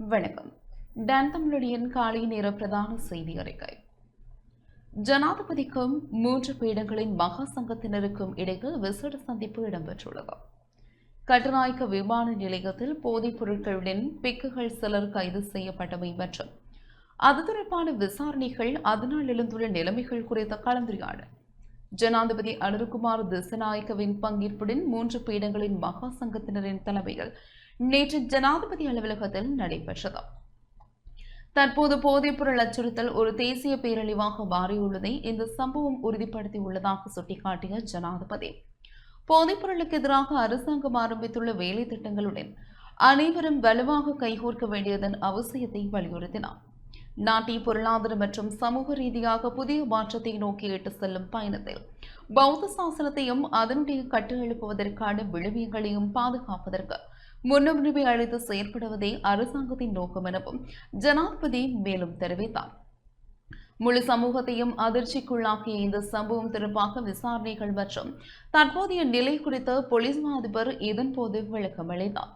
வணக்கம். டான் தமிழொலியின் காலை நேர பிரதான செய்தி அறிக்கை. ஜனாதிபதிக்கும் 3 பீடங்களின் மகா சங்கத்தினருக்கும் இடையில் விசேட சந்திப்பு இடம்பெற்றுள்ளது. கட்டுநாயக்க விமான நிலையத்தில் போதைப் பொருட்களுடன் பிக்குகள் சிலர் கைது செய்யப்பட்டமை மற்றும் அது தொடர்பான விசாரணைகள் அதனால் எழுந்துள்ள நிலைமைகள் குறித்த கலந்துரையாடல் ஜனாதிபதி அனுருகுமார் திசாநாயக்கவின் பங்கேற்புடன் 3 பீடங்களின் மகா சங்கத்தினரின் தலைமையில் நேற்று ஜனாதிபதி அலுவலகத்தில் நடைபெற்றது. தற்போது போதைப்பொருள் அச்சுறுத்தல் ஒரு தேசிய பேரழிவாக மாறியுள்ளதை இந்த சம்பவம் உறுதிப்படுத்தியுள்ளதாக சுட்டிக்காட்டிய ஜனாதிபதி, போதைப்பொருளுக்கு எதிராக அரசாங்கம் ஆரம்பித்துள்ள வேலை திட்டங்களுடன் அனைவரும் வலுவாக கைகோர்க்க வேண்டியதன் அவசியத்தை வலியுறுத்தினார். நாட்டின் பொருளாதார மற்றும் சமூக ரீதியாக புதிய மாற்றத்தை நோக்கி இட்டு செல்லும் பயணத்தில் பௌத்த சாசனத்தையும் அதனுடைய கட்டெழுப்புவதற்கான விழுமியங்களையும் பாதுகாப்பதற்கு முன்னுரிமை அளித்து செயற்படுவதே அரசாங்கத்தின் நோக்கம் எனவும் ஜனாதிபதி மேலும் தெரிவித்தார். முழு சமூகத்தையும் அதிர்ச்சிக்குள்ளாக்கிய இந்த சம்பவம் தொடர்பாக விசாரணைகள் மற்றும் தற்போதைய நிலை குறித்து போலீஸ் அதிபர் இதன்போது விளக்கமளித்தார்.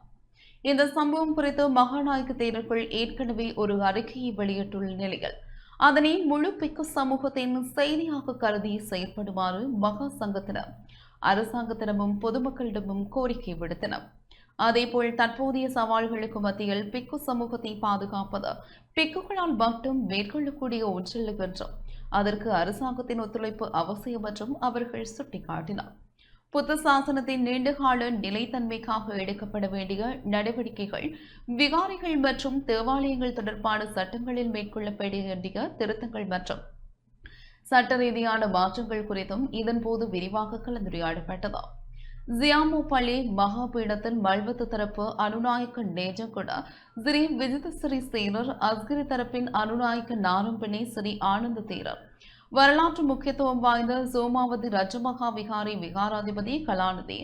இந்த சம்பவம் குறித்து மகாநாயக்க தேரர்கள் ஏற்கனவே ஒரு அறிக்கையை வெளியிட்டுள்ள நிலையில் அதனை முழு பிக்கு சமூகத்தின் செய்தியாக கருதி செயற்படுமாறு மகா சங்கத்தினர் அரசாங்கத்திடமும் பொதுமக்களிடமும் கோரிக்கை விடுத்தனர். அதேபோல் தற்போதைய சவால்களுக்கு மத்தியில் பிக்கு சமூகத்தை பாதுகாப்பது பிக்குகளால் மட்டும் மேற்கொள்ளக்கூடிய ஒன்றில்லை என்றும் அதற்கு அரசாங்கத்தின் ஒத்துழைப்பு அவசியம் என்றும் அவர்கள் சுட்டிக்காட்டினர். புத்த சாசனத்தின் நீண்டகால நிலைத்தன்மைக்காக எடுக்கப்பட வேண்டிய நடவடிக்கைகள், விகாரிகள் மற்றும் தேவாலயங்கள் தொடர்பான சட்டங்களில் மேற்கொள்ளப்பட வேண்டிய திருத்தங்கள் மற்றும் சட்ட ரீதியான மாற்றங்கள் குறித்தும் இதன்போது விரிவாக கலந்துரையாடப்பட்டது. ஜியாமோ பள்ளி மகாபீடத்தின் மல்வத்து தரப்பு அனுநாயக்க நேஜகுட ஸ்ரீ விஜித ஸ்ரீ சேனர், அஸ்கிரி தரப்பின் அனுநாயக்க நாரம்பிணி ஸ்ரீ ஆனந்த தேரர், வரலாற்று முக்கியத்துவம் வாய்ந்த சோமாவதி ரஜமகா விகாரி விகாராதிபதி கலாநிதி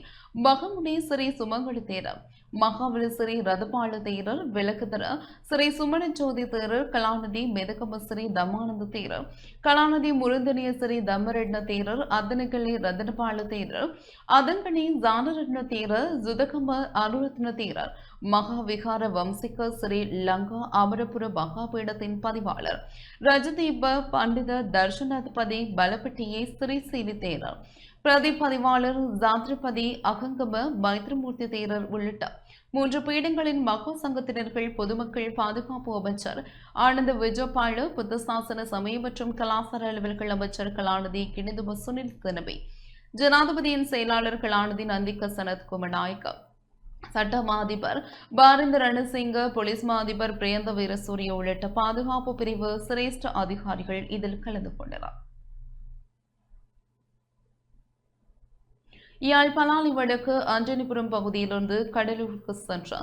மகமுனி ஸ்ரீ சுமங்கலி தேரர், மகாவலி ஸ்ரீ ரதபால தேரர், விளக்குதர ஸ்ரீ சுமண ஜோதி தேரர், கலாநிதி மெதகம ஸ்ரீ தம்மானந்த தேரர், கலாநிதி முருந்தனிய ஸ்ரீ தம்மரட்ன தேரர், அதனகலி ரதனபால தேரர், அதன்கனி ஜானரட்ன தேரர், ஜுதகம அனுரத்ன தேரர், மகாவிகார வம்சிக ஸ்ரீ லங்கா அமரபுர மகாபீடத்தின் பதிவாளர் ரஜதீப பண்டித தர்ஷனாதிபதி பலப்பட்டியை ஸ்ரீ சீனி தேரர், பிரதி பதிவாளர் ஜாத்ரிபதி அகங்கம மைத்ரமூர்த்தி தேரர் உள்ளிட்ட 3 பீடங்களின் மகா சங்கத்தினர்கள், பொதுமக்கள் பாதுகாப்பு அமைச்சர் ஆனந்த விஜயபால, புத்த சாசன சமய மற்றும் கலாசார அலுவல்கள் அமைச்சர் கலாநிதி கிணிதும சுனில் சினபி, ஜனாதிபதியின் செயலாளர் கலாநிதி நந்திக சனத் குமநாயக்க, சட்ட அதிபர் பாரிந்த ரணசிங்க, போலீஸ் அதிபர் பிரியந்த வீரசூரிய உள்ளிட்ட பாதுகாப்பு பிரிவு சிரேஷ்ட அதிகாரிகள் இதில் கலந்து கொண்டனர். யாழ் பலாலி வடக்கு அஞ்சனிபுரம் பகுதியிலிருந்து கடலூருக்கு சென்ற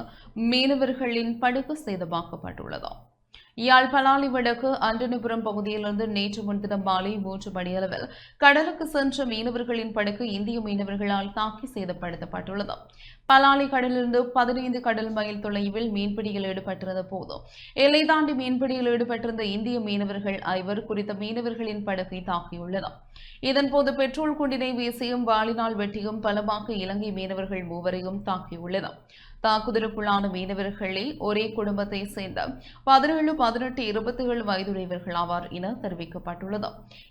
மீனவர்களின் படகு சேதமாக்கப்பட்டுள்ளது. யாழ் பலாலி வடக்கு அண்டனிபுரம் பகுதியிலிருந்து நேற்று முன்தினம் மாலை 3 மணியளவில் கடலுக்கு சென்ற மீனவர்களின் படகு இந்திய மீனவர்களால் தாக்கி சேதப்படுத்தப்பட்டுள்ளது. பலாலி கடலிலிருந்து 15 கடல் மைல் தொலைவில் மீன்பிடியில் ஈடுபட்டிருந்த போது எல்லை தாண்டி மீன்பிடியில் ஈடுபட்டிருந்த இந்திய மீனவர்கள் 5 குறித்த மீனவர்களின் படகை தாக்கியுள்ளனர். இதன்போது பெட்ரோல் குண்டினை வீசியும் வாளினால் வெட்டியும் பலமாக இலங்கை மீனவர்கள் 3 தாக்கியுள்ளனர். தாக்குதலுக்குள்ளான மீனவர்களில் ஒரே குடும்பத்தை சேர்ந்த 17, 18, 27 வயதுடையவர்கள் ஆவார் என தெரிவிக்கப்பட்டுள்ளது.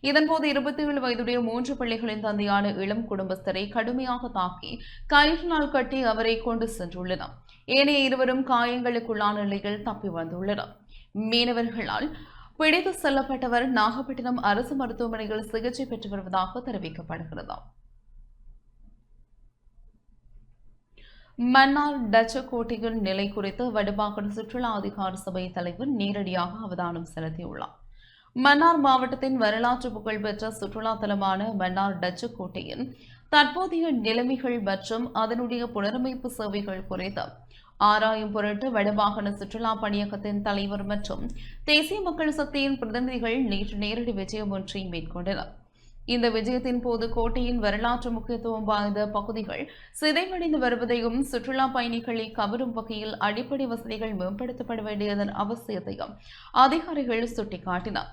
இதன்போது 27 வயதுடைய 3 பிள்ளைகளின் தந்தையான இளம் குடும்பஸ்தரை கடுமையாக தாக்கி கயிற்றினால் கட்டி அவரை கொண்டு சென்றுள்ளனர். ஏனைய 2 காயங்களுக்குள்ளான நிலையில் தப்பி வந்துள்ளனர். மீனவர்களால் பிடித்து செல்லப்பட்டவர் நாகப்பட்டினம் அரசு மருத்துவமனையில் சிகிச்சை பெற்று வருவதாக தெரிவிக்கப்படுகிறது. மன்னார் டச்சு கோட்டையின் நிலை குறித்து வடமாகாண சுற்றுலா அதிகார சபை தலைவர் நேரடியாக அவதானம் செலுத்தியுள்ளார். மன்னார் மாவட்டத்தின் வரலாற்று புகழ்பெற்ற சுற்றுலா தலமான மன்னார் டச்சு கோட்டையின் தற்போதைய நிலைமைகள் மற்றும் அதனுடைய புனரமைப்பு சேவைகள் குறித்து ஆராயும் பொருட்டு வடமாகாண சுற்றுலா பணியகத்தின் தலைவர் மற்றும் தேசிய மக்கள் சக்தியின் பிரதிநிதிகள் நேற்று நேரடி விஜயம் ஒன்றை மேற்கொண்டனர். இந்த விஜயத்தின் போது கோட்டையின் வரலாற்று முக்கியத்துவம் வாய்ந்த பகுதிகள் சிதைவடைந்து வருவதையும் சுற்றுலா பயணிகளை கவரும் வகையில் அடிப்படை வசதிகள் மேம்படுத்தப்பட வேண்டியதன் அவசியத்தையும் அதிகாரிகள் சுட்டிக்காட்டினர்.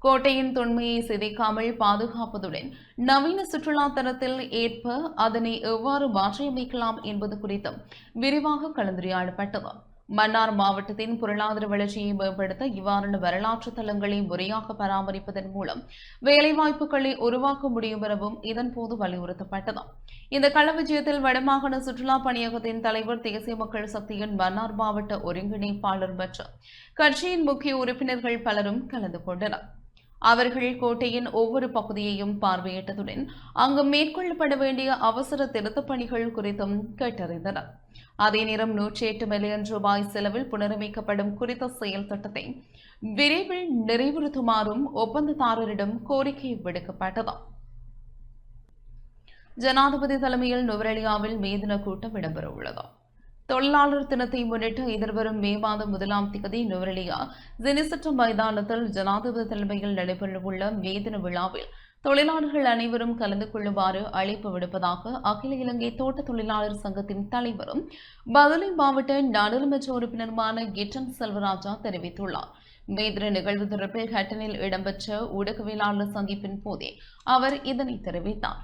கோட்டையின் தொன்மையை சிதைக்காமல் பாதுகாப்பதுடன் நவீன சுற்றுலா தரத்தில் ஏற்ப அதனை எவ்வாறு மாற்றியமைக்கலாம் என்பது குறித்தும் விரிவாக கலந்துரையாடப்பட்டது. மன்னார் மாவட்டத்தின் பொருளாதார வளர்ச்சியை மேம்படுத்த இவ்வாறான வரலாற்று தலங்களை முறையாக பராமரிப்பதன் மூலம் வேலைவாய்ப்புகளை உருவாக்க முடியும் எனவும் இதன்போது வலியுறுத்தப்பட்டது. இந்த கள விஜயத்தில் வடமாகாண சுற்றுலா பணியகத்தின் தலைவர், தேசிய மக்கள் சக்தியின் மன்னார் மாவட்ட ஒருங்கிணைப்பாளர் மற்றும் கட்சியின் முக்கிய உறுப்பினர்கள் பலரும் கலந்து கொண்டனர். அவர்கள் கோட்டையின் ஒவ்வொரு பகுதியையும் பார்வையிட்டதுடன் அங்கு மேற்கொள்ளப்பட வேண்டிய அவசர திருத்தப் பணிகள் குறித்தும் கேட்டறிந்தனர். அதே நேரம் 108 மில்லியன் ரூபாய் செலவில் புனரமைக்கப்படும் குறித்த செயல் திட்டத்தை விரைவில் நிறைவேற்றுமாறும் ஒப்பந்ததாரரிடம் கோரிக்கை விடுக்கப்பட்டது. ஜனாதிபதி தலைமையில் நுவரெலியாவில் மே தின கூட்டம் இடம்பெறவுள்ளது. தொழிலாளர் தினத்தை முன்னிட்டு எதிர்வரும் மே மாதம் 1ஆம் தேதி நுவரெலியா ஜெனிசட்ட மைதானத்தில் ஜனாதிபதி தலைமையில் நடைபெறவுள்ள மே தின விழாவில் தொழிலாளர்கள் அனைவரும் கலந்து கொள்ளுமாறு அழைப்பு விடுப்பதாக அகில இலங்கை தோட்ட தொழிலாளர் சங்கத்தின் தலைவரும் பதுளை மாவட்ட நாடாளுமன்ற உறுப்பினருமான கிட்டன் செல்வராஜா தெரிவித்துள்ளார். மே தின நிகழ்வு தொடர்பில் ஹட்டனில் இடம்பெற்ற ஊடகவியலாளர் சந்திப்பின் போதே அவர் இதனை தெரிவித்தார்.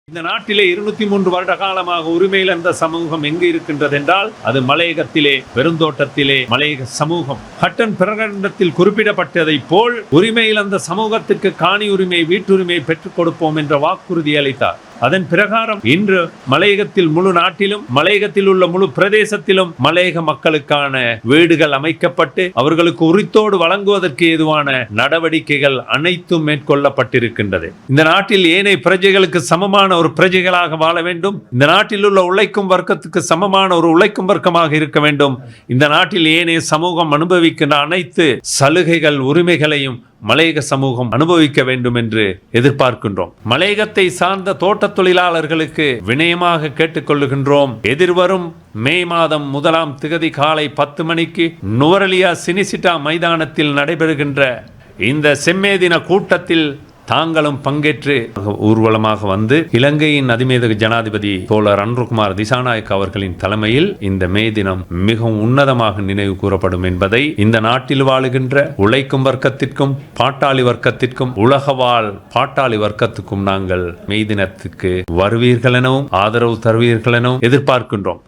இந்த நாட்டிலே 203 வருட காலமாக உரிமையில் அந்த சமூகம் எங்கு இருக்கின்றது என்றால் அது மலையகத்திலே, பெருந்தோட்டத்திலே மலையக சமூகம். ஹட்டன் பிரகடனத்தில் குறிப்பிடப்பட்டதை போல் உரிமையில் அந்த சமூகத்திற்கு காணி உரிமை, வீட்டுரிமை பெற்றுக் கொடுப்போம் என்ற வாக்குறுதி அளித்தார். அதன் பிரகாரம் இன்று மலையகத்தில், முழு நாட்டிலும், மலையகத்தில் உள்ள முழு பிரதேசத்திலும் மலையக மக்களுக்கான வீடுகள் அமைக்கப்பட்டு அவர்களுக்கு உரித்தோடு வழங்குவதற்கு ஏதுவான நடவடிக்கைகள் அனைத்தும் மேற்கொள்ளப்பட்டிருக்கின்றது. இந்த நாட்டில் ஏனைய பிரஜைகளுக்கு சமமான ஒரு பிரஜைகளாக வாழ வேண்டும். இந்த நாட்டில் உள்ள உழைக்கும் வர்க்கத்துக்கு சமமான ஒரு உழைக்கும் வர்க்கமாக இருக்க வேண்டும். இந்த நாட்டில் ஏனைய சமூகம் அனுபவிக்கின்ற அனைத்து சலுகைகள், உரிமைகளையும் மலையக சமூகம் அனுபவிக்க வேண்டும் என்று எதிர்பார்க்கின்றோம். மலையகத்தை சார்ந்த தோட்ட தொழிலாளர்களுக்கு வினயமாக கேட்டுக்கொள்ளுகின்றோம். எதிர்வரும் மே மாதம் 1ஆம் தேதி காலை 10 மணிக்கு நுவரெலியா சினிசிட்டா மைதானத்தில் நடைபெறுகின்ற இந்த செம்மே தின கூட்டத்தில் தாங்களும் பங்கேற்று ஊர்வலமாக வந்து இலங்கையின் அதிமேதக ஜனாதிபதி தோழர் அன்ருகுமார் திசாநாயக் அவர்களின் தலைமையில் இந்த மே தினம் மிகவும் உன்னதமாக நினைவு கூறப்படும் என்பதை இந்த நாட்டில் வாழுகின்ற உழைக்கும் வர்க்கத்திற்கும், பாட்டாளி வர்க்கத்திற்கும், உலக வாழ் பாட்டாளி வர்க்கத்துக்கும் நாங்கள் மே தினத்துக்கு வருவீர்கள் எனவும் ஆதரவு தருவீர்கள் எனவும் எதிர்பார்க்கின்றோம்.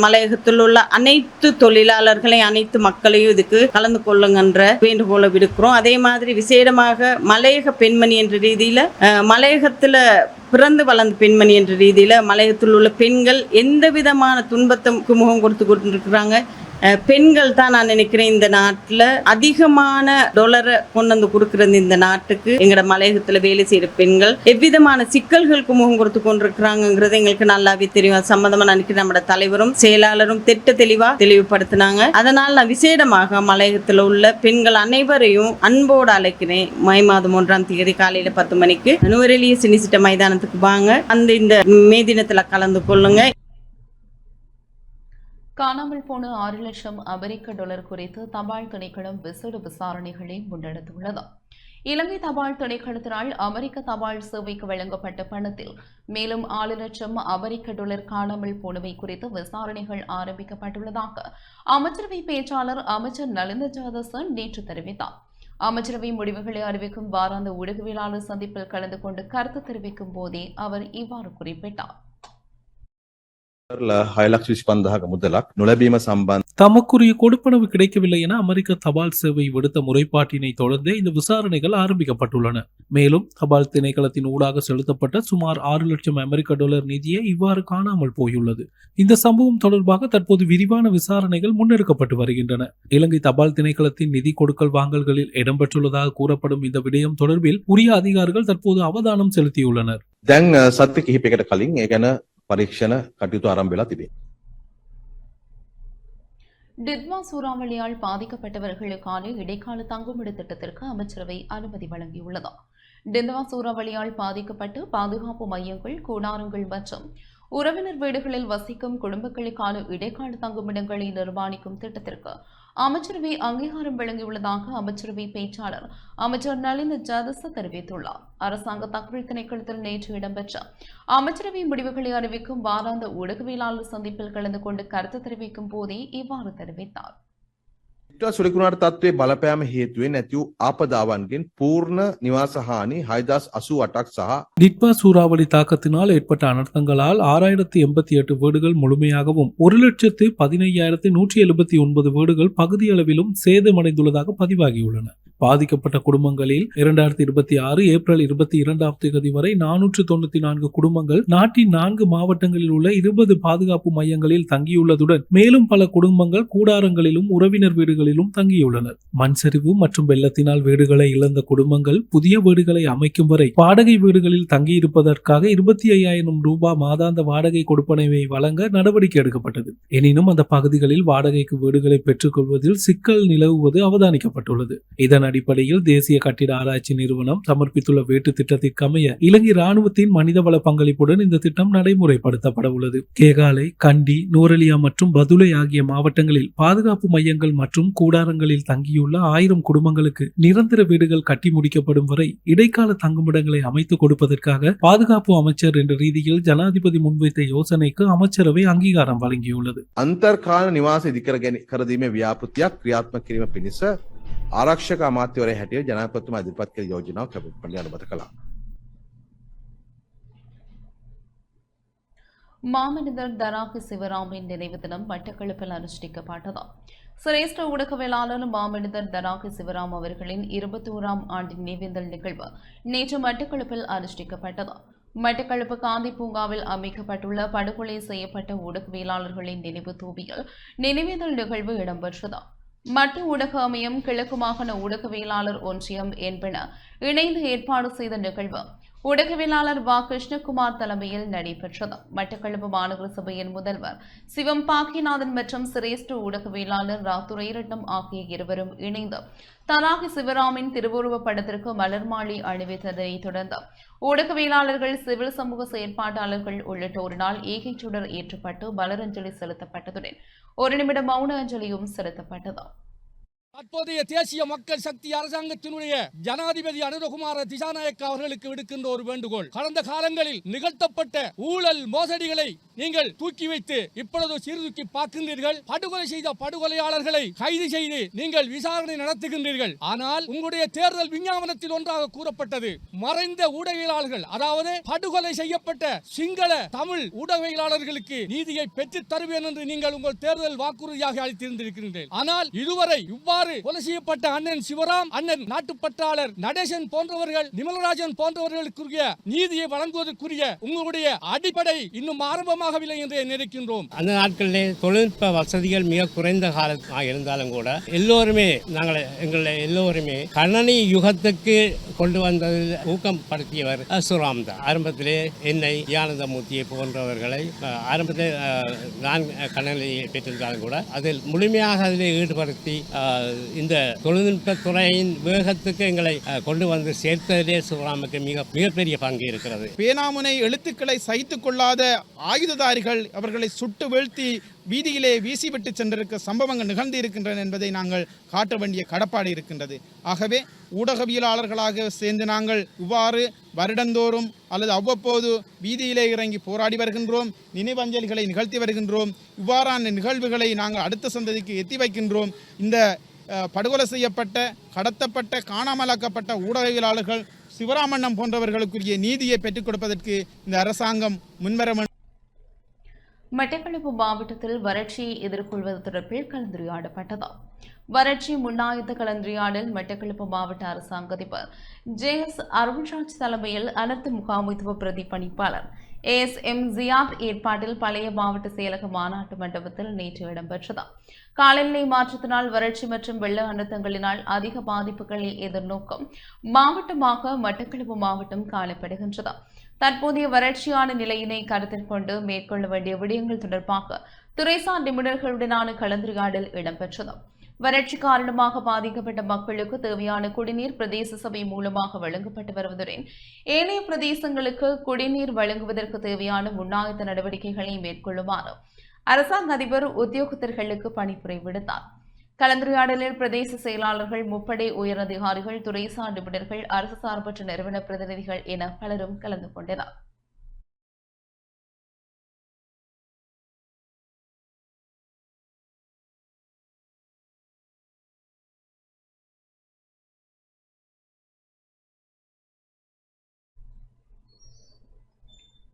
மலையகத்தில் உள்ள அனைத்து தொழிலாளர்களை, அனைத்து மக்களையும் இதுக்கு கலந்து கொள்ளுங்கன்ற வேண்டுகோளை விடுக்கிறோம். அதே மாதிரி விசேடமாக மலையக பெண்மணி என்ற ரீதியில, மலையகத்துல பிறந்து வளர்ந்த பெண்மணி என்ற ரீதியில மலையகத்தில் உள்ள பெண்கள் எந்த விதமான துன்பத்துக்கு முகம் கொடுத்து கொண்டிருக்கிறாங்க. பெண்கள் தான் நான் நினைக்கிறேன் இந்த நாட்டில் அதிகமான டாலரை கொண்டு வந்து கொடுக்கறது. இந்த நாட்டுக்கு எங்களோட மலையகத்தில் வேலை செய்கிற பெண்கள் எவ்விதமான சிக்கல்களுக்கு முகம் கொடுத்து கொண்டிருக்கிறாங்கிறது எங்களுக்கு நல்லாவே தெரியும். அது சம்பந்தமாக நினைக்கிறேன் நம்மளோட தலைவரும் செயலாளரும் தெளிவுபடுத்தினாங்க. அதனால் நான் விசேடமாக மலையகத்தில் உள்ள பெண்கள் அனைவரையும் அன்போடு அழைக்கிறேன். மே மாதம் 1ஆம் தேதி காலையில் 10 மணிக்கு நுவரெலியா சினிசிட்ட மைதானத்துக்கு வாங்க. இந்த மே தினத்தில் கலந்து கொள்ளுங்க. காணாமல் போன 6 லட்சம் அமெரிக்க டாலர் குறித்து தபால் திணைக்களம் விசேட விசாரணைகளை முன்னெடுத்துள்ளது. இலங்கை தபால் திணைக்களத்தினால் அமெரிக்க தபால் சேவைக்கு வழங்கப்பட்ட பணத்தில் மேலும் 6 லட்சம் அமெரிக்க டாலர் காணாமல் போனவை குறித்து விசாரணைகள் ஆரம்பிக்கப்பட்டுள்ளதாக அமைச்சரவை பேச்சாளர் அமைச்சர் நலிந்த ஜாதசன் நேற்று தெரிவித்தார். அமைச்சரவை முடிவுகளை அறிவிக்கும் வாராந்த ஊடகவியலாளர் சந்திப்பில் கலந்து கொண்டு கருத்து தெரிவிக்கும் போதே அவர் இவ்வாறு குறிப்பிட்டார். தமக்குரிய கொடுப்பனவு கிடைக்கவில்லை என அமெரிக்க தபால் சேவை விடுத்த முறைப்பாட்டினை தொடர்ந்து இந்த விசாரணைகள் ஆரம்பிக்கப்பட்டுள்ளன. மேலும் தபால் திணைக்களத்தின் ஊடாக செலுத்தப்பட்ட சுமார் 6 லட்சம் அமெரிக்க டாலர் நிதியே இவ்வாறு காணாமல் போயுள்ளது. இந்த சம்பவம் தொடர்பாக தற்போது விரிவான விசாரணைகள் முன்னெடுக்கப்பட்டு வருகின்றன. இலங்கை தபால் திணைக்களத்தின் நிதி கொடுக்கல் வாங்கல்களில் இடம்பெற்றுள்ளதாக கூறப்படும் இந்த விடயம் தொடர்பில் உரிய அதிகாரிகள் தற்போது அவதானம் செலுத்தியுள்ளனர். පරීක්ෂණ කටයුතු ආරම්භ වෙලා තිබේ. டிட்வா சூறாவளியால் பாதிக்கப்பட்டவர்களுக்கான இடைக்கால தங்குமிட திட்டத்திற்கு அமைச்சரவை அனுமதி வழங்கியுள்ளது. டிட்வா சூறாவளியால் பாதிக்கப்பட்டு பாதுகாப்பு மையங்கள், கூடாரங்கள் மற்றும் உறவினர் வீடுகளில் வசிக்கும் குடும்பங்களுக்கான இடைக்கால தங்குமிடங்களை நிர்மாணிக்கும் திட்டத்திற்கு அமைச்சரவை அங்கீகாரம் வழங்கியுள்ளதாக அமைச்சரவை பேச்சாளர் அமைச்சர் நலிந்த ஜாதச தெரிவித்துள்ளார். அரசாங்க தகவல் திணைக்களத்தில் நேற்று இடம்பெற்ற அமைச்சரவை முடிவுகளை அறிவிக்கும் வாராந்த ஊடகவியலாளர் சந்திப்பில் கலந்து கொண்டு கருத்து தெரிவிக்கும் போதே இவ்வாறு தெரிவித்தார். ඩිට්වා සුළකුණාට තත්ත්වයේ බලපෑම හේතුවෙන් ඇති වූ ආපදාවන්ගෙන් පූර්ණ නිවාස හානි 6088ක් සහ டிட்வா சூறாவளி தாக்கத்தினால் ஏற்பட்ட அனர்த்தங்களால் 6088 வீடுகள் முழுமையாகவும் 1,15,179 வீடுகள் பகுதியளவிலும் சேதமடைந்துள்ளதாக பதிவாகியுள்ளன. பாதிக்கப்பட்ட குடும்பங்களில் 2026 ஏப்ரல் 22ஆம் தேதி வரை 494 குடும்பங்கள் நாட்டின் 4 மாவட்டங்களில் உள்ள 20 பாதுகாப்பு மையங்களில் தங்கியுள்ளதுடன் மேலும் பல குடும்பங்கள் கூடாரங்களிலும் உறவினர் வீடுகளிலும் தங்கியுள்ளனர். மண் சரிவு மற்றும் வெள்ளத்தினால் வீடுகளை இழந்த குடும்பங்கள் புதிய வீடுகளை அமைக்கும் வரை வாடகை வீடுகளில் தங்கியிருப்பதற்காக 25,000 ரூபாய் மாதாந்த வாடகை கொடுப்பனவை வழங்க நடவடிக்கை எடுக்கப்பட்டது. எனினும் அந்த பகுதிகளில் வாடகைக்கு வீடுகளை பெற்றுக் கொள்வதில் சிக்கல் நிலவுவது அவதானிக்கப்பட்டுள்ளது. இதன் அடிப்படையில் தேசிய கட்டிட ஆராய்ச்சி நிறுவனம் சமர்ப்பித்துள்ள வீட்டு திட்டத்திற்கமைய இலங்கை ராணுவத்தின் மனிதவள பங்களிப்புடன் இந்த திட்டம் நடைமுறைப்படுத்தப்பட உள்ளது. கேகாலை, கண்டி, நூரலியா மற்றும் பதுளை ஆகிய மாவட்டங்களில் பாதுகாப்பு மையங்கள் மற்றும் கூடாரங்களில் தங்கியுள்ள 1000 குடும்பங்களுக்கு நிரந்தர வீடுகள் கட்டி முடிக்கப்படும் வரை இடைக்கால தங்குமிடங்களை அமைத்துக் கொடுப்பதற்காக பாதுகாப்பு அமைச்சர் என்ற ரீதியில் ஜனாதிபதி முன்வைத்த யோசனைக்கு அமைச்சரவை அங்கீகாரம் வழங்கியுள்ளது. අන්තර්කාල නිවාස ඉදිකර දීමේ ව්‍යාපෘතියක් ක්‍රියාත්මක කිරීම පිණිස ආරක්ෂක අමාත්‍යවරයා හැටියට ජනාධිපතිතුමා ඉදිරිපත් කළ යෝජනාව කැබිනට් මණ්ඩලය අනුමත කළා. மாமனிதர் தராகி சிவராமின் நினைவு தினம் மட்டக்களப்பில் அனுஷ்டிக்கப்பட்டது. சிரேஷ்ட ஊடகவியலாளர் மாமனிதர் தராகி சிவராம் அவர்களின் 21ஆம் ஆண்டு நினைவேந்தல் நிகழ்வு நேற்று மட்டக்களப்பில் அனுஷ்டிக்கப்பட்டது. மட்டக்களப்பு காந்தி பூங்காவில் அமைக்கப்பட்டுள்ள படுகொலை செய்யப்பட்ட ஊடகவியலாளர்களின் நினைவு தூபியில் நினைவேந்தல் நிகழ்வு இடம்பெற்றது. மட்டு ஊடக அமையம், கிழக்கு மாகாண ஊடகவியலாளர் ஒன்றியம் என்பன இணைந்து ஏற்பாடு செய்த நிகழ்வு ஊடகவியலாளர் வ. கிருஷ்ணகுமார் தலைமையில் நடைபெற்றது. மட்டக்களப்பு மாநகர சபையின் முதல்வர் சிவம் பாக்கியநாதன் மற்றும் சிரேஷ்ட ஊடகவியலாளர் ரா. துரைரட்னம் ஆகிய இருவரும் இணைந்து தராகி சிவராமின் திருவுருவப் படத்திற்கு மலர் மாலை அணிவித்ததைத் தொடர்ந்து ஊடகவியலாளர்கள், சிவில் சமூக செயற்பாட்டாளர்கள் உள்ளிட்டோரினால் ஏகைச்சுடர் ஏற்றப்பட்டு மலரஞ்சலி செலுத்தப்பட்டதுடன் 1 நிமிட மௌன அஞ்சலியும் செலுத்தப்பட்டது. தற்போதைய தேசிய மக்கள் சக்தி அரசாங்கத்தினுடைய ஜனாதிபதி அனுரகுமார திசாநாயக்க அவர்களுக்கு விடுக்கின்ற ஒரு வேண்டுகோள். கடந்த காலங்களில் நிகழ்த்தப்பட்ட ஊழல் மோசடிகளை நீங்கள் தூக்கி வைத்து இப்பொழுது சீர்தூக்கி பார்க்கின்றீர்கள். படுகொலை செய்த படுகொலையாளர்களை கைது செய்து நீங்கள் விசாரணை நடத்துகின்றீர்கள். ஆனால் உங்களுடைய தேர்தல் விஞ்ஞாபனத்தில் ஒன்றாக கூறப்பட்டது, மறைந்த ஊடகவியலாளர்கள், அதாவது படுகொலை செய்யப்பட்ட சிங்கள தமிழ் ஊடகவியலாளர்களுக்கு நீதியை பெற்றுத் தருவேன் என்று நீங்கள் உங்கள் தேர்தல் வாக்குறுதியாக அளித்திருந்திருக்கிறீர்கள். ஆனால் இதுவரை இவ்வாறு கொலை செய்யப்பட்ட அண்ணன் சிவராம், அண்ணன் நாட்டுப்பற்றாளர் நடேசன் போன்றவர்கள், நிமலராஜன் போன்றவர்களுக்குரிய நீதியை வழங்குவதற்குரிய உங்களுடைய அடிப்படை இன்னும் ஆரம்பமாகவில்லை என்று நினைக்கின்றோம். அந்த நாட்களிலே தொழில்நுட்ப வசதிகள் மிக குறைந்த காலமாக இருந்தாலும் கூட எல்லோருமே கணனி யுகத்துக்கு கொண்டு வந்ததில் ஊக்கப்படுத்தியவர் சிவராம் தான். ஆரம்பத்திலே என்னை தியானந்தமூர்த்தியை போன்றவர்களை ஆரம்பத்தில் நான் கணனியை பெற்றிருந்தாலும் கூட அதில் முழுமையாக அதில் ஈடுபடுத்தி இந்த தொழில்நுட்ப துறையின் வேகத்துக்கு எங்களை கொண்டு வந்து சேர்த்ததிலே சிவராமுக்கு மிகப்பெரிய பங்கு இருக்கிறது. பேனாமுனை எழுத்துக்களை சகித்துக் கொள்ளாத ஆயுததாரிகள் அவர்களை சுட்டு வீழ்த்தி வீதியிலே வீசிவிட்டு சென்றிருக்க சம்பவங்கள் நிகழ்ந்து இருக்கின்றன என்பதை நாங்கள் காட்ட வேண்டிய கடப்பாடு இருக்கின்றது. ஆகவே ஊடகவியலாளர்களாக சேர்ந்து நாங்கள் இவ்வாறு வருடந்தோறும் அல்லது அவ்வப்போது வீதியிலே இறங்கி போராடி வருகின்றோம், நினைவஞ்சலிகளை நிகழ்த்தி வருகின்றோம். இவ்வாறான நிகழ்வுகளை நாங்கள் அடுத்த சந்ததிக்கு எத்தி வைக்கின்றோம். இந்த படுகொலை செய்யப்பட்ட, கடத்தப்பட்ட, காணாமலாக்கப்பட்ட ஊடகவியலாளர்கள் சிவராமண்ணம் போன்றவர்களுக்குரிய நீதியை பெற்றுக் கொடுப்பதற்கு இந்த அரசாங்கம் முன்வர வேண்டும். மட்டக்களப்பு மாவட்டத்தில் வறட்சியை எதிர்கொள்வது தொடர்பில் கலந்துரையாடப்பட்டது. வறட்சி முன்னாயத்த கலந்துரையாடல் மட்டக்களப்பு மாவட்ட அரசாங்க அதிபர் ஜே.எஸ். அருண்ராஜ் தலைமையில் அனர்த்த முகாமைத்துவ பிரதி பணிப்பாளர் ASM ஜியாத் ஏற்பாட்டில் பழைய மாவட்ட செயலக மாநாட்டு மண்டபத்தில் நேற்று இடம்பெற்றது. காலநிலை மாற்றத்தினால் வறட்சி மற்றும் வெள்ள அனர்த்தங்களினால் அதிக பாதிப்புகளை எதிர்நோக்கும் மாவட்டமாக மட்டக்களப்பு மாவட்டம் காணப்படுகின்றது. தற்போதைய வறட்சியான நிலையினை கருத்தில் கொண்டு மேற்கொள்ள வேண்டிய விடயங்கள் தொடர்பாக துறைசார் நிபுணர்களுடனான கலந்துரையாடல் இடம்பெற்றது. வறட்சி காரணமாக பாதிக்கப்பட்ட மக்களுக்கு தேவையான குடிநீர் பிரதேச சபை மூலமாக வழங்கப்பட்டு வருவதுடன் ஏனைய பிரதேசங்களுக்கு குடிநீர் வழங்குவதற்கு தேவையான முன்னாயத்த நடவடிக்கைகளை மேற்கொள்ளுமாறு அரசாங்க அதிபர் உத்தியோகத்தர்களுக்கு பணிப்புரை விடுத்தார். கலந்துரையாடலில் பிரதேச செயலாளர்கள், முப்படை உயரதிகாரிகள், துறைசார் நிபுணர்கள், அரசு சார்பற்ற நிறுவன பிரதிநிதிகள் என பலரும் கலந்து கொண்டனர்.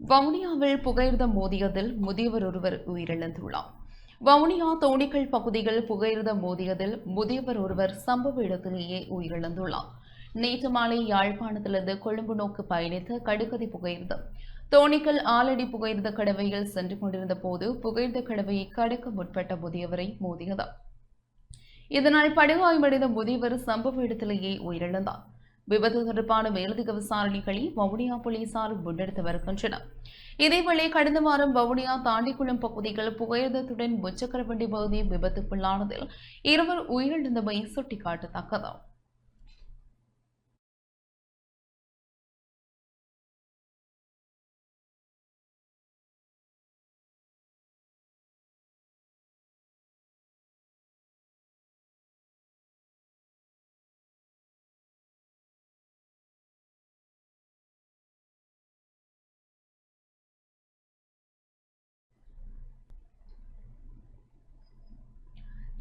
வவுனியாவில் புகையிரதம் மோதியதில் முதியவர் ஒருவர் உயிரிழந்துள்ளார். வவுனியா தோணிக்கல் பகுதியில் புகையிரதம் மோதியதில் முதியவர் ஒருவர் சம்பவ இடத்திலேயே உயிரிழந்துள்ளார். நேற்று மாலை யாழ்ப்பாணத்திலிருந்து கொழும்பு நோக்கு பயணித்த கடுகதி புகையிரதம் தோணிக்கல் ஆலடி புகையிரத கடவையில் சென்று கொண்டிருந்த போது புகையிரத கடவையை கடக்க முற்பட்ட முதியவரை மோதியது. இதனால் படுகாயமடைந்த முதியவர் சம்பவ இடத்திலேயே உயிரிழந்தார். விபத்து தொடர்பான மேலதிக விசாரணைகளை வவுனியா போலீசார் முன்னெடுத்து வருகின்றனர். இதேவேளை கடந்த வாரம் வவுனியா தாண்டிக்குளம் பகுதியில் புகையிரதத்துடன் முச்சக்கர வண்டி பகுதி விபத்துக்குள்ளானதில் 2 உயிரிழந்தமை சுட்டிக்காட்டத்தக்கது.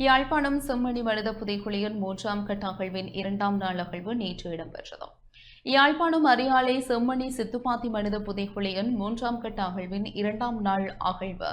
யாழ்ப்பாணம் செம்மணி மனித புதைக்குழியின் 3ஆம் கட்ட அகழ்வின் 2ஆம் நாள் அகழ்வு நேற்று இடம்பெற்றது. யாழ்ப்பாணம் அரியாலை செம்மணி சித்துப்பாத்தி மனித புதைக்குழியின் 3ஆம் கட்ட அகழ்வின் 2ஆம் நாள் அகழ்வு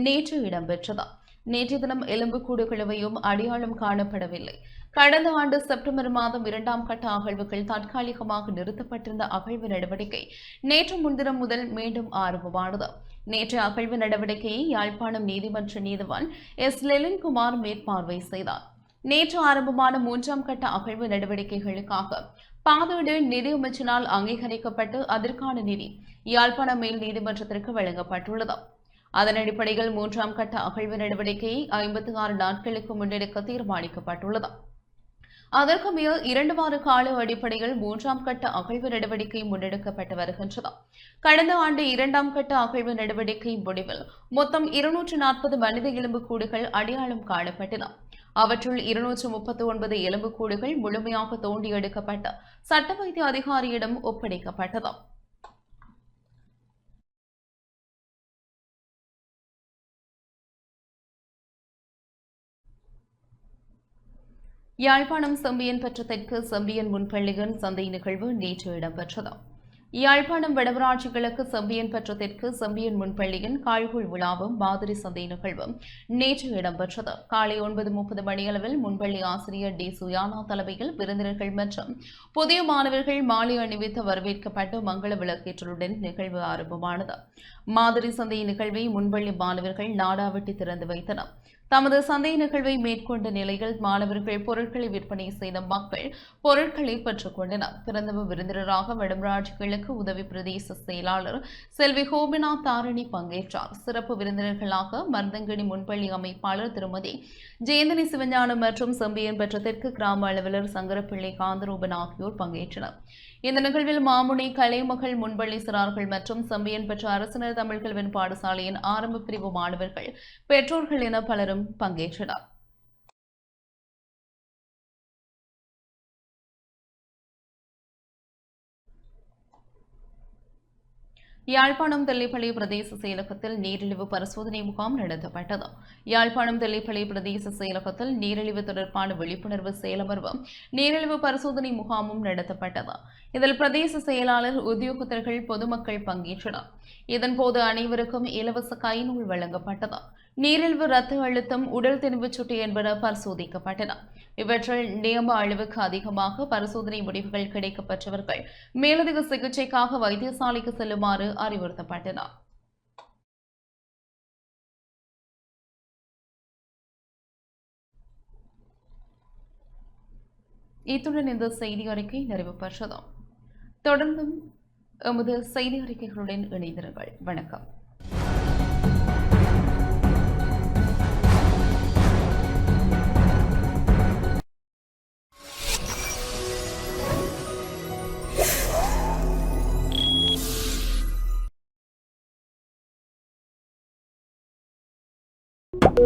நேற்று இடம்பெற்றது. நேற்றைய தினம் எலும்புக்கூடு கிழவையும் அடையாளம் காணப்படவில்லை. கடந்த ஆண்டு செப்டம்பர் மாதம் 2ஆம் கட்ட அகழ்வுகள் தற்காலிகமாக நிறுத்தப்பட்டிருந்த அகழ்வு நடவடிக்கை நேற்று முன்தினம் முதல் மீண்டும் ஆரம்பமானது. நேற்று அகழ்வு நடவடிக்கையை யாழ்ப்பாணம் நீதிமன்ற நீதிவான் எஸ் லெலின்குமார் மேற்பார்வை செய்தார். நேற்று ஆரம்பமான 3ஆம் கட்ட அகழ்வு நடவடிக்கைகளுக்காக பாதீடு நிதி அமைச்சினால் அங்கீகரிக்கப்பட்டு அதற்கான நிதி யாழ்ப்பாணம் மேல் நீதிமன்றத்திற்கு வழங்கப்பட்டுள்ளது. அதன் அடிப்படையில் 3ஆம் கட்ட அகழ்வு நடவடிக்கையை 56 நாட்களுக்கு முன்னெடுக்க தீர்மானிக்கப்பட்டுள்ளது. அதற்கு மேல் 2 வார கால அடிப்படையில் 3ஆம் கட்ட அகழ்வு நடவடிக்கை முன்னெடுக்கப்பட்டு வருகின்றது. கடந்த ஆண்டு 2ஆம் கட்ட அகழ்வு நடவடிக்கை முடிவில் மொத்தம் 240 மனித எலும்புக்கூடுகள் அடையாளம் காணப்பட்டன. அவற்றுள் 239 எலும்புக்கூடுகள் முழுமையாக தோண்டி எடுக்கப்பட்ட சட்ட வைத்திய அதிகாரியிடம் ஒப்படைக்கப்பட்டது. யாழ்ப்பாணம் செம்பியன் பெற்ற தெற்கு செம்பியன் முன்பள்ளியின் சந்தை நிகழ்வு நேற்று இடம்பெற்றது. யாழ்ப்பாணம் வடவராட்சி கிழக்கு செம்பியன் பெற்ற தெற்கு செம்பியன் முன்பள்ளியின் கால்குள் விழாவும் மாதிரி சந்தை நிகழ்வும் நேற்று இடம்பெற்றது. காலை 9:30 மணியளவில் முன்பள்ளி ஆசிரியர் டி சுயானா தலைமையில் விருந்தினர்கள் மற்றும் புதிய மாணவர்கள் மாலை அணிவித்து வரவேற்கப்பட்டு மங்கள விளக்கேற்றலுடன் நிகழ்வு ஆரம்பமானது. மாதிரி சந்தை நிகழ்வை முன்பள்ளி மாணவர்கள் நாடாவட்டி திறந்து வைத்தனர். தமது சந்தை நிகழ்வை மேற்கொண்ட நிலையில் மாணவர்கள் பொருட்களை விற்பனை செய்த மக்கள் பொருட்களை பெற்றுக் கொண்டனர். பிறந்தவ விருந்தினராக வடமராட்சி கிழக்கு உதவி பிரதேச செயலாளர் செல்வி கோபிநாத் தாரணி பங்கேற்றார். சிறப்பு விருந்தினர்களாக மருதங்கணி முன்பள்ளி அமைப்பாளர் திருமதி ஜெயந்தினி சிவஞானம் மற்றும் செம்பியன் பெற்ற தெற்கு கிராம அலுவலர் சங்கரப்பிள்ளை காந்தரூபன் ஆகியோர் பங்கேற்றனர். இந்த நிகழ்வில் மாமுனி கலைமகள் முன்பள்ளி சிறார்கள் மற்றும் செம்பியன் பெற்ற அரசினர் தமிழ் கல்வியின் பாடசாலையின் ஆரம்ப பிரிவு மாணவர்கள் பெற்றோர்கள் என பலரும் பங்கேற்றனர். யாழ்ப்பாணம் தெல்லிப்பளை பிரதேச செயலகத்தில் நீரிழிவு பரிசோதனை முகாம் நடத்தப்பட்டது. யாழ்ப்பாணம் தெல்லிப்பளை பிரதேச செயலகத்தில் நீரிழிவு தொடர்பான விழிப்புணர்வு செயலமர்வும் நீரிழிவு பரிசோதனை முகாமும் நடத்தப்பட்டது. இதில் பிரதேச செயலாளர், உத்தியோகத்தர்கள், பொதுமக்கள் பங்கேற்றனர். இதன்போது அனைவருக்கும் இலவச கைநூல் வழங்கப்பட்டது. நீரிழிவு, இரத்த அழுத்தம், உடல் திணிவு சுட்டி என்பன பரிசோதிக்கப்பட்டன. இவற்றில் நியம அளவுக்கு அதிகமாக பரிசோதனை முடிவுகள் கிடைக்கப்பெற்றவர்கள் மேலதிக சிகிச்சைக்காக வைத்தியசாலைக்கு செல்லுமாறு அறிவுறுத்தப்பட்டனர். இத்துடன் இந்த செய்தி அறிக்கை நிறைவு பெற்றது. தொடர்ந்தும் எமது செய்தி அறிக்கைகளுடன் இணைந்திருங்கள். வணக்கம்.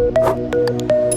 Thank you.